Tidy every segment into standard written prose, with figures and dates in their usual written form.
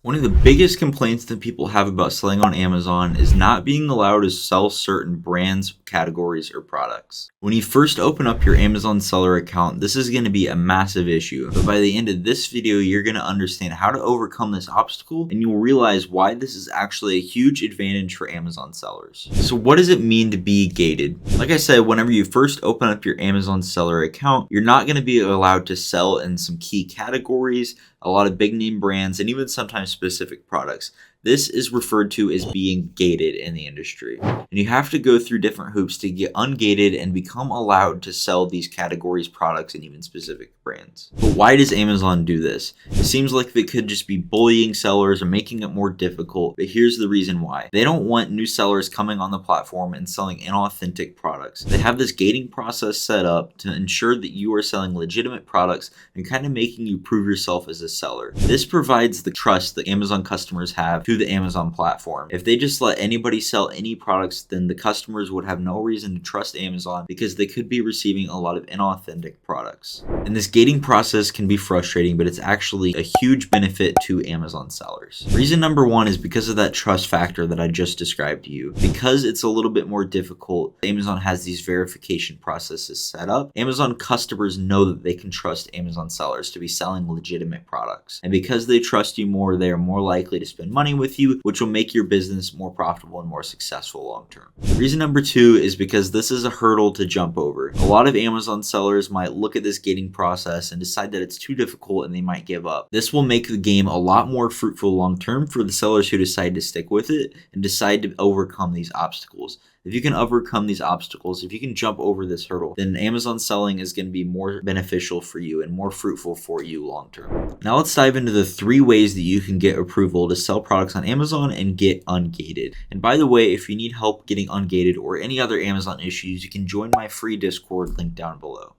One of the biggest complaints that people have about selling on Amazon is not being allowed to sell certain brands, categories, or products. When you first open up your Amazon seller account, this is going to be a massive issue. But by the end of this video, you're going to understand how to overcome this obstacle, and you'll realize why this is actually a huge advantage for Amazon sellers. So what does it mean to be gated? Like I said, whenever you first open up your Amazon seller account, you're not going to be allowed to sell in some key categories, a lot of big name brands, and even sometimes specific products. This is referred to as being gated in the industry. And you have to go through different hoops to get ungated and become allowed to sell these categories, products, and even specific brands. But why does Amazon do this? It seems like they could just be bullying sellers or making it more difficult, but here's the reason why. They don't want new sellers coming on the platform and selling inauthentic products. They have this gating process set up to ensure that you are selling legitimate products and kind of making you prove yourself as a seller. This provides the trust that Amazon customers have to the Amazon platform. If they just let anybody sell any products, then the customers would have no reason to trust Amazon because they could be receiving a lot of inauthentic products. And this gating process can be frustrating, but it's actually a huge benefit to Amazon sellers. Reason number one is because of that trust factor that I just described to you. Because it's a little bit more difficult, Amazon has these verification processes set up. Amazon customers know that they can trust Amazon sellers to be selling legitimate products. And because they trust you more, they are more likely to spend money with you, which will make your business more profitable and more successful long term. Reason number two is because this is a hurdle to jump over. A lot of Amazon sellers might look at this gating process and decide that it's too difficult and they might give up. This will make the game a lot more fruitful long term for the sellers who decide to stick with it and decide to overcome these obstacles. If you can overcome these obstacles, if you can jump over this hurdle, then Amazon selling is going to be more beneficial for you and more fruitful for you long term. Now let's dive into the 3 ways that you can get approval to sell products on Amazon and get ungated. And by the way, if you need help getting ungated or any other Amazon issues, you can join my free Discord link down below.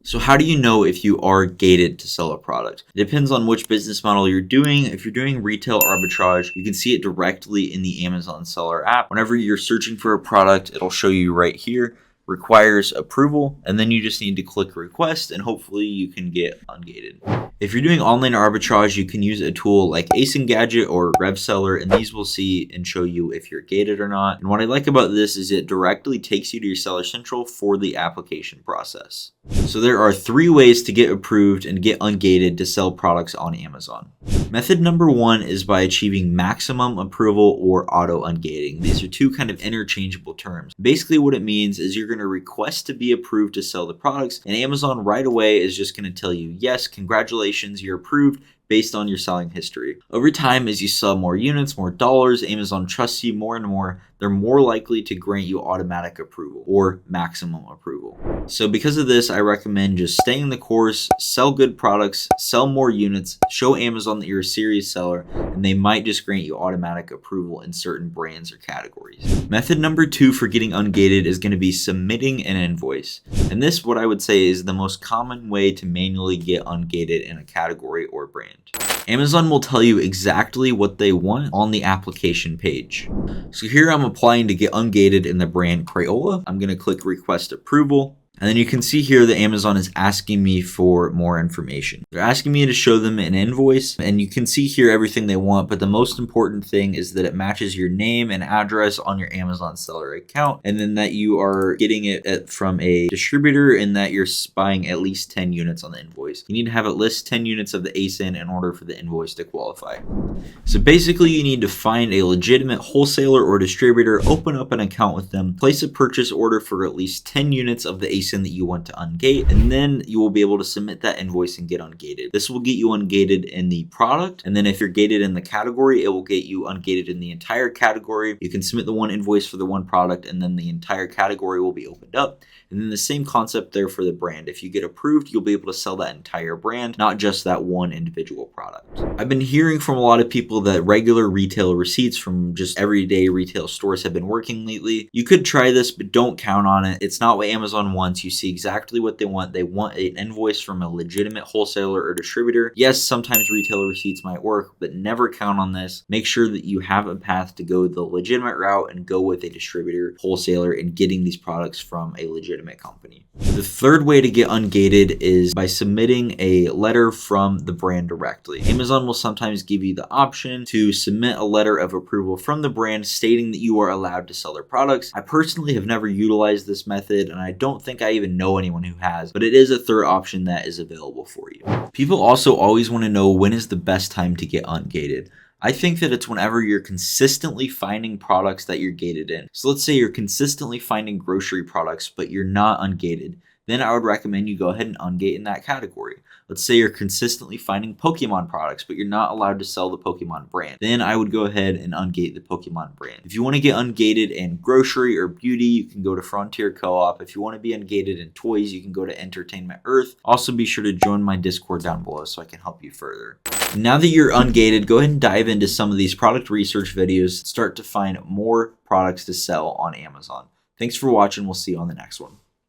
So how do you know if you are gated to sell a product? It depends on which business model you're doing. If you're doing retail arbitrage, you can see it directly in the Amazon seller app. Whenever you're searching for a product, it'll show you right here, requires approval, and then you just need to click request and hopefully you can get ungated. If you're doing online arbitrage, you can use a tool like Ungated or RevSeller, and these will see and show you if you're gated or not. And what I like about this is it directly takes you to your Seller Central for the application process. So there are 3 ways to get approved and get ungated to sell products on Amazon. Method number 1 is by achieving maximum approval or auto ungating. These are 2 kind of interchangeable terms. Basically what it means is you're going to request to be approved to sell the products, and Amazon right away is just going to tell you, yes, congratulations, you're approved, based on your selling history. Over time, as you sell more units, more dollars, Amazon trusts you more and more. They're more likely to grant you automatic approval or maximum approval. So because of this, I recommend just staying the course, sell good products, sell more units, show Amazon that you're a serious seller, and they might just grant you automatic approval in certain brands or categories. Method number 2 for getting ungated is going to be submitting an invoice. And this, what I would say, is the most common way to manually get ungated in a category or brand. Amazon will tell you exactly what they want on the application page. So here I'm applying to get ungated in the brand Crayola. I'm going to click request approval. And then you can see here that Amazon is asking me for more information. They're asking me to show them an invoice, and you can see here everything they want, but the most important thing is that it matches your name and address on your Amazon seller account, and then that you are getting it from a distributor and that you're buying at least 10 units on the invoice. You need to have at least 10 units of the ASIN in order for the invoice to qualify. So basically you need to find a legitimate wholesaler or distributor, open up an account with them, place a purchase order for at least 10 units of the ASIN that you want to ungate, and then you will be able to submit that invoice and get ungated. This will get you ungated in the product, and then if you're gated in the category, it will get you ungated in the entire category. You can submit the one invoice for the one product, and then the entire category will be opened up. And then the same concept there for the brand. If you get approved, you'll be able to sell that entire brand, not just that one individual product. I've been hearing from a lot of people that regular retail receipts from just everyday retail stores have been working lately. You could try this, but don't count on it. It's not what Amazon wants. clients, you see exactly what they want. They want an invoice from a legitimate wholesaler or distributor. Yes, sometimes retailer receipts might work, but never count on this. Make sure that you have a path to go the legitimate route and go with a distributor, wholesaler, and getting these products from a legitimate company. The third way to get ungated is by submitting a letter from the brand directly. Amazon will sometimes give you the option to submit a letter of approval from the brand stating that you are allowed to sell their products. I personally have never utilized this method, and I don't think I even know anyone who has, but it is a third option that is available for you. People also always want to know when is the best time to get ungated. I think that it's whenever you're consistently finding products that you're gated in. So let's say you're consistently finding grocery products, but you're not ungated. Then I would recommend you go ahead and ungate in that category. Let's say you're consistently finding Pokemon products, but you're not allowed to sell the Pokemon brand. Then I would go ahead and ungate the Pokemon brand. If you want to get ungated in grocery or beauty, you can go to Frontier Co-op. If you want to be ungated in toys, you can go to Entertainment Earth. Also, be sure to join my Discord down below so I can help you further. Now that you're ungated, go ahead and dive into some of these product research videos. Start to find more products to sell on Amazon. Thanks for watching. We'll see you on the next one.